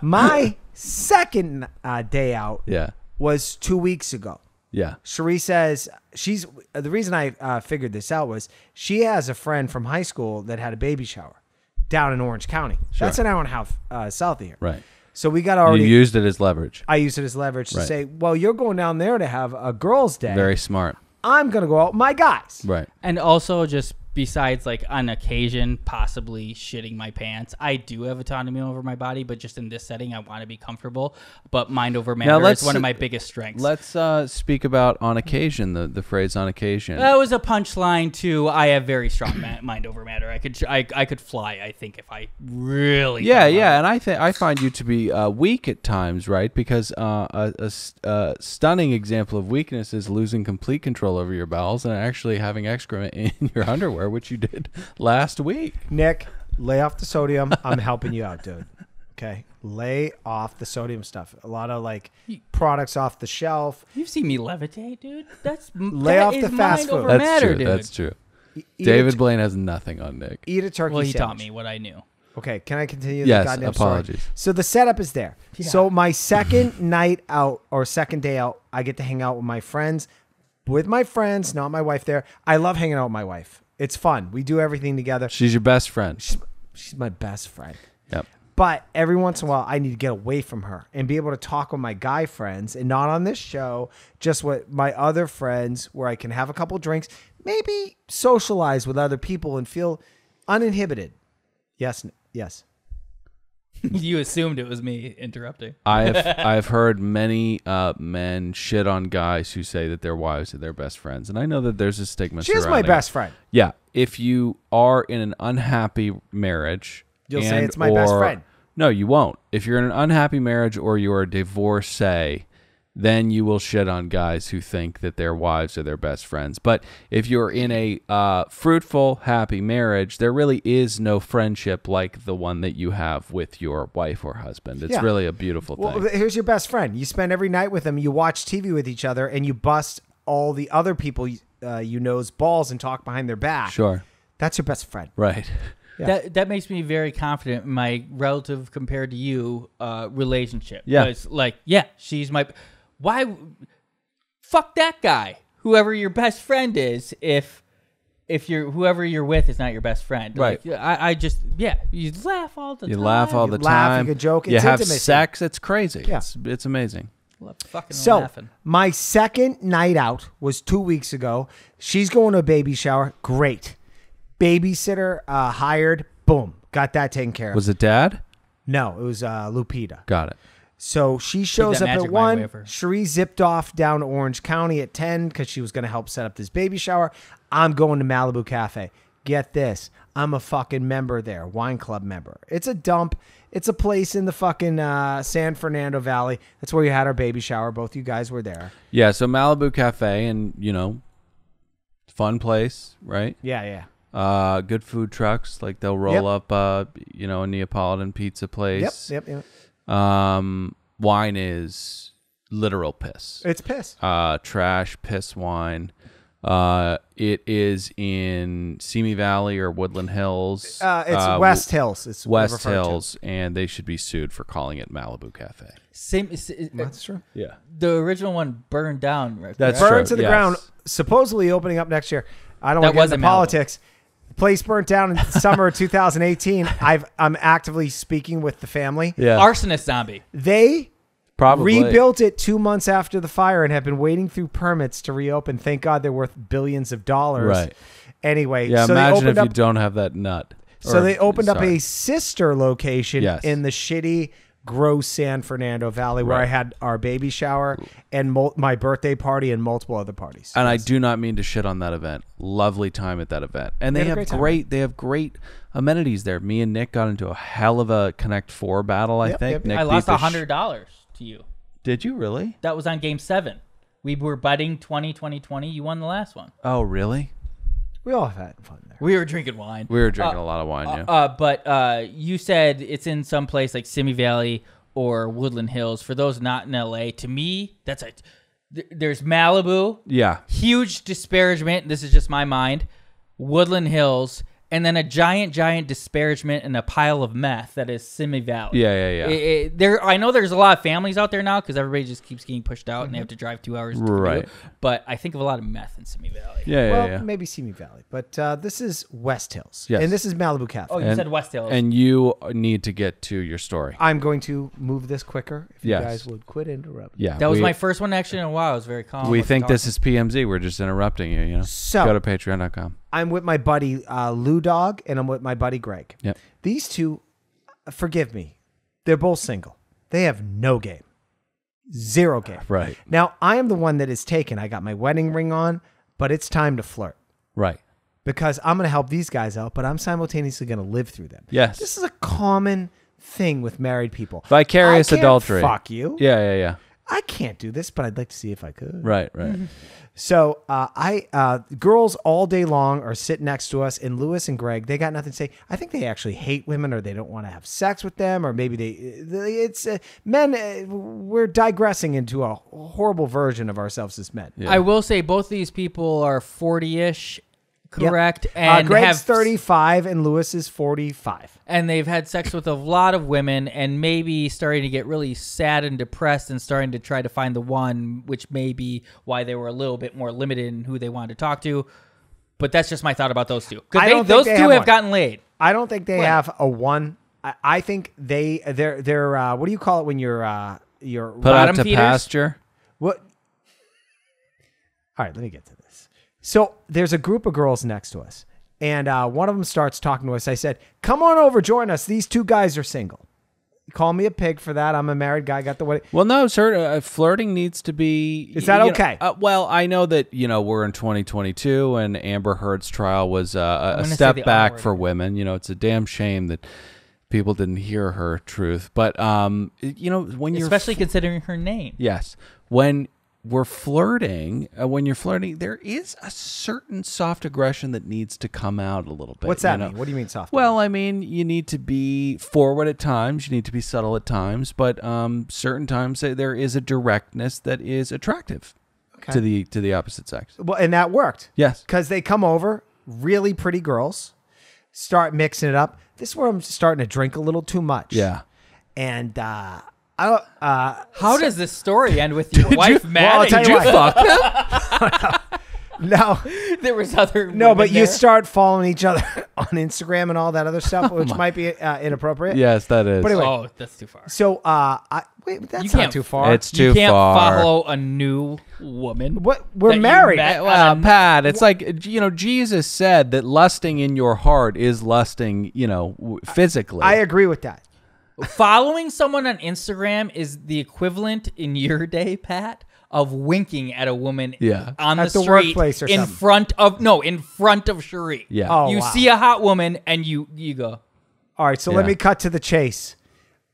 my second day out was 2 weeks ago. Yeah. Cherie says the reason I figured this out was she has a friend from high school that had a baby shower down in Orange County. Sure. That's an hour and a half south of here. Right. So we got already... You used it as leverage. I used it as leverage to say, well, you're going down there to have a girls' day. Very smart. I'm going to go out with my guys. Right. And also just besides like on occasion possibly shitting my pants, I do have autonomy over my body, but just in this setting I want to be comfortable. But mind over matter is one of my biggest strengths. Let's speak about on occasion, the phrase on occasion. That was a punchline to I have very strong mind over matter. I could fly, I think, if I really and I find you to be weak at times, right? Because a stunning example of weakness is losing complete control over your bowels and actually having excrement in your underwear, which you did last week. Nick, lay off the sodium. I'm helping you out, dude. Okay, lay off the sodium stuff. A lot of like products off the shelf. You've seen me levitate, dude. Lay off the fast food. That's true. David Blaine has nothing on Nick. Eat a turkey. Well, he sandwich. taught me what I knew. Okay, can I continue? Yes, the goddamn apologies. Story? So the setup is there. Yeah. So my second night out or second day out, I get to hang out with my friends. With my friends, not my wife there. I love hanging out with my wife. It's fun. We do everything together. She's your best friend. She's my best friend. Yep. But every once in a while, I need to get away from her and be able to talk with my guy friends and not on this show, just with my other friends where I can have a couple drinks, maybe socialize with other people and feel uninhibited. Yes. You assumed it was me interrupting. I've heard many men shit on guys who say that their wives are their best friends, and I know that there's a stigma. She's my best friend. Yeah, if you are in an unhappy marriage, you'll say it's my best friend. No, you won't. If you're in an unhappy marriage or you're a divorcee, then you will shit on guys who think that their wives are their best friends. But if you're in a fruitful, happy marriage, there really is no friendship like the one that you have with your wife or husband. It's really a beautiful thing. Well, here's your best friend. You spend every night with them. You watch TV with each other, and you bust all the other people you know's balls and talk behind their back. Sure. That's your best friend. Right. Yeah. That makes me very confident in my relative compared to you relationship. Yeah. It's like, she's my... Why? Fuck that guy. Whoever your best friend is, if if whoever you're with is not your best friend. Right. Like, you laugh all the time. You laugh all the laugh, time. you can joke. You It's have intimacy. sex. It's crazy. Yeah. It's amazing. Love fucking So laughing. my second night out was 2 weeks ago. She's going to a baby shower. Great. Babysitter hired. Boom. Got that taken care of. Was it Dad? No, it was Lupita. Got it. So she shows that up magic at mind 1. away of her. Cherie zipped off down to Orange County at 10 because she was going to help set up this baby shower. I'm going to Malibu Cafe. Get this. I'm a fucking member there. Wine club member. It's a dump. It's a place in the fucking San Fernando Valley. That's where you had our baby shower. Both you guys were there. Yeah, so Malibu Cafe, and, fun place, right? Yeah. Good food trucks. Like, they'll roll up, a Neapolitan pizza place. Yep. Wine is literal piss. It's piss. Trash, piss wine. It is in Simi Valley or Woodland Hills. It's West Hills. It's West referred to. Hills, and they should be sued for calling it Malibu Cafe. That's true. Yeah. The original one burned down. Right? That's Burned true, to the yes. ground. Supposedly opening up next year. I don't want That to get was into in Malibu. politics. The place burnt down in summer of 2018. I'm actively speaking with the family. Yeah. Arsonist zombie. They Probably. rebuilt it 2 months after the fire and have been waiting through permits to reopen. Thank God they're worth billions of dollars. Right. Anyway, Yeah, so they imagine opened if up. you don't have that nut. So they opened up a sister location Yes. in the shitty, gross San Fernando Valley where Right. I had our baby shower and my birthday party and multiple other parties. And I do not mean to shit on that event. Lovely time at that event. And they had a have great time. they have great amenities there. Me and Nick got into a hell of a Connect 4 battle, I Yep, think. yep. Nick I lost beat the $100 to you. Did you really? That was on game 7. We were betting 20. You won the last one. Oh, really? We all have had fun there. We were drinking wine. We were drinking a lot of wine, yeah. But you said it's in some place like Simi Valley or Woodland Hills. For those not in LA, to me, that's there's Malibu. Yeah. Huge disparagement. This is just my mind. Woodland Hills. And then a giant disparagement and a pile of meth that is Simi Valley. Yeah. I know there's a lot of families out there now because everybody just keeps getting pushed out and they have to drive 2 hours. Right. But I think of a lot of meth in Simi Valley. Yeah. Maybe Simi Valley, but this is West Hills. Yes. And this is Malibu Cafe. Oh, you said West Hills. And you need to get to your story. I'm going to move this quicker if you Yes. guys would quit interrupting. Yeah. That was my first one actually in a while. I was very calm. We think this is PMZ. We're just interrupting you, So- Go to patreon.com. I'm with my buddy Lou Dog and I'm with my buddy Greg. Yep. These two, forgive me, they're both single. They have no game. Zero game. Right. Now, I am the one that is taken. I got my wedding ring on, but it's time to flirt Right. because I'm going to help these guys out, but I'm simultaneously going to live through them. Yes. This is a common thing with married people. Vicarious I can't adultery. Fuck you. Yeah. I can't do this, but I'd like to see if I could. Right. So girls all day long are sitting next to us, and Lewis and Greg, they got nothing to say. I think they actually hate women, or they don't want to have sex with them, or maybe it's men. We're digressing into a horrible version of ourselves as men. Yeah. I will say both these people are 40-ish, correct? Yep. And Greg's 35 and Lewis is 45. and they've had sex with a lot of women and maybe starting to get really sad and depressed and starting to try to find the one, which may be why they were a little bit more limited in who they wanted to talk to. But that's just my thought about those two. Because those two have gotten laid. I don't think they have a one. I think they're what do you call it when you're Put Bottom out to feeders? pasture. what? All right, let me get to this. So there's a group of girls next to us, and one of them starts talking to us. I said, "Come on over, join us. These two guys are single." Call me a pig for that. I'm a married guy. Got the wedding. Well, no, sir. Flirting needs to be. Is that okay? Well, I know that we're in 2022, and Amber Heard's trial was a gonna say step the back R word. for women. It's a damn shame that people didn't hear her truth. But when you're Especially considering her name. yes, when you're flirting, there is a certain soft aggression that needs to come out a little bit. What's that mean? What do you mean soft? Well, I mean, you need to be forward at times. You need to be subtle at times, but certain times there is a directness that is attractive to the opposite sex. Well, and that worked. Yes. Because they come over, really pretty girls, start mixing it up. This is where I'm starting to drink a little too much. Yeah. And How does this story end with your wife mad Well, I'll at tell you? you what. No. There was other No, but women you there. start following each other on Instagram and all that other stuff, which might be inappropriate. Yes, that is. But anyway, Oh, that's too far. so wait, that's You not can't- too far. It's too You can't far. follow a new woman. What? We're that you married. met Well, on a- Pat, it's like, Jesus said that lusting in your heart is lusting, physically. I agree with that. Following someone on Instagram is the equivalent in your day, Pat, of winking at a woman on At the the street workplace or in something. front of Cherie. Yeah. Oh, You wow. see a hot woman and you go. All right, so Yeah. let me cut to the chase.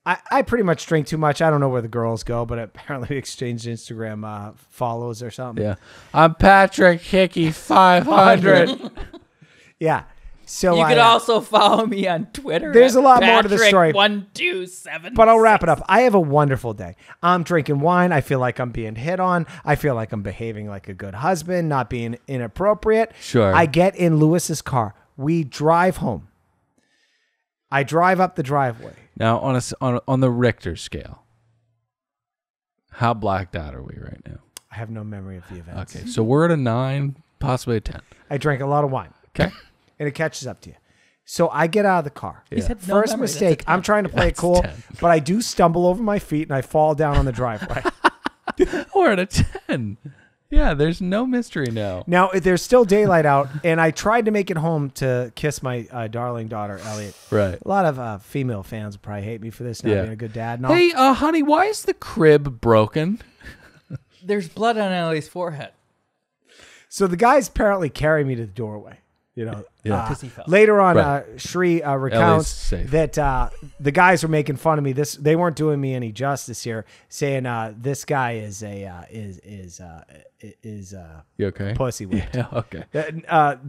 I pretty much drink too much. I don't know where the girls go, but apparently we exchanged Instagram follows or something. Yeah. I'm Patrick Hickey 500. Yeah. So You could also follow me on Twitter. There's at a lot more to the story. 127. But I'll wrap it up. I have a wonderful day. I'm drinking wine. I feel like I'm being hit on. I feel like I'm behaving like a good husband, not being inappropriate. Sure. I get in Lewis's car. We drive home. I drive up the driveway. Now, on the Richter scale, how blacked out are we right now? I have no memory of the events. Okay, so we're at a 9, possibly a 10. I drank a lot of wine. Okay. And it catches up to you. So I get out of the car. He said no First memory. That's a mistake. 10. I'm trying to play it cool, 10. but I do stumble over my feet and I fall down on the driveway. We're at a 10. Yeah, there's no mystery now. Now, there's still daylight out, and I tried to make it home to kiss my darling daughter, Elliot. Right. A lot of female fans will probably hate me for this, not being a good dad and all. Hey, honey, why is the crib broken? There's blood on Ellie's forehead. So the guys apparently carry me to the doorway. Yeah. 'Cause he fell. Later on, Right. Shri recounts safe. that the guys were making fun of me. They weren't doing me any justice here, saying this guy is You okay? pussy whipped. Yeah, okay.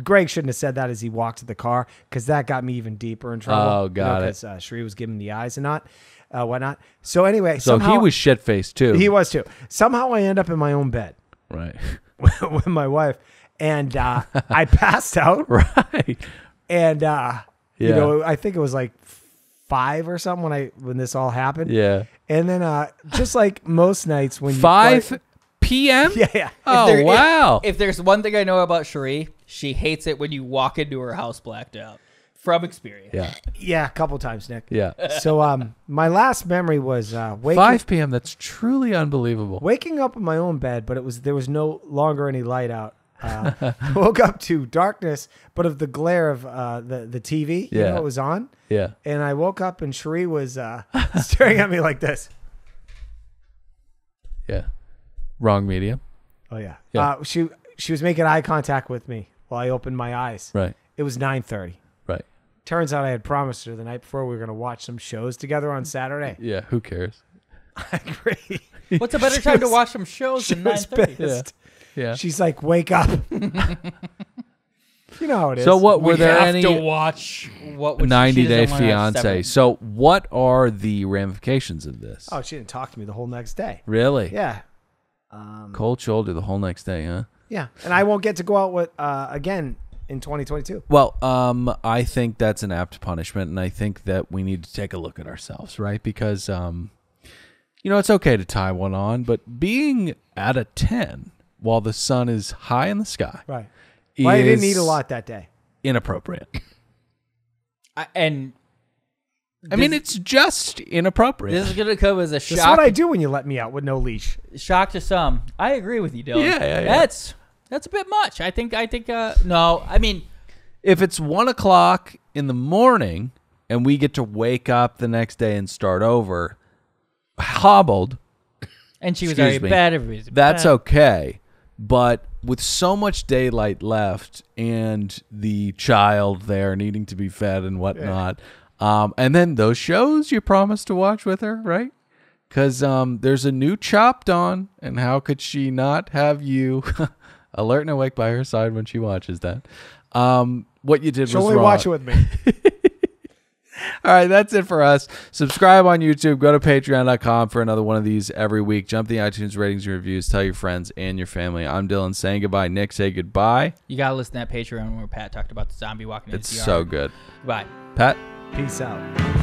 Greg shouldn't have said that as he walked to the car because that got me even deeper in trouble. Oh, got it. Because Shri was giving the eyes and whatnot. So anyway, So somehow, he was shit-faced, too. He was too. Somehow I end up in my own bed Right. with my wife, and I passed out. Right. And Yeah. I think it was like 5 or something when this all happened. Yeah. And then just like most nights when 5 p.m.? Yeah. Oh, wow. If there's one thing I know about Cherie, she hates it when you walk into her house blacked out. From experience. Yeah. Yeah, a couple times, Nick. Yeah. So my last memory was 5 p.m. That's truly unbelievable. waking up in my own bed, but there was no longer any light out. I woke up to darkness, but of the glare of the TV. You Yeah. know, it was on. Yeah. And I woke up and Cherie was staring at me like this. Yeah. Wrong medium. Oh yeah. Yeah. She was making eye contact with me while I opened my eyes. Right. It was 9:30. Right. Turns out I had promised her the night before we were going to watch some shows together on Saturday. Yeah. Who cares? I agree. What's a better time to watch some shows She than was 9:30? pissed. Yeah. She's like, "Wake up!" You know how it is. So what were We there have any to watch what would 90 she Day doesn't wanna have Fiance? seven. So what are the ramifications of this? Oh, she didn't talk to me the whole next day. Really? Yeah. Cold shoulder the whole next day, huh? Yeah, and I won't get to go out with again in 2022. Well, I think that's an apt punishment, and I think that we need to take a look at ourselves, right? Because, it's okay to tie one on, but being at a 10 while the sun is high in the sky, Right. Well, I didn't eat a lot that day. Inappropriate. I mean, it's just inappropriate. This is gonna come as a That's shock. what I do when you let me out with no leash. Shock to some. I agree with you, Dylan. Yeah. That's a bit much. I think. No, I mean, If it's 1 o'clock in the morning and we get to wake up the next day and start over, hobbled, and she was Excuse already me. bad. Everybody's that's bad. okay. But with so much daylight left and the child there needing to be fed and whatnot, and then those shows you promised to watch with her, right? Because there's a new Chopped on, and how could she not have you alert and awake by her side when she watches that? What you did She'll was only wrong. watch it with me. All right, that's it for us. Subscribe on YouTube. Go to patreon.com for another one of these every week. Jump the iTunes ratings and reviews. Tell your friends and your family. I'm Dylan saying goodbye. Nick, say goodbye. You gotta listen to that Patreon where Pat talked about the zombie walking into It's the yard. so good. Bye. Pat? Peace out.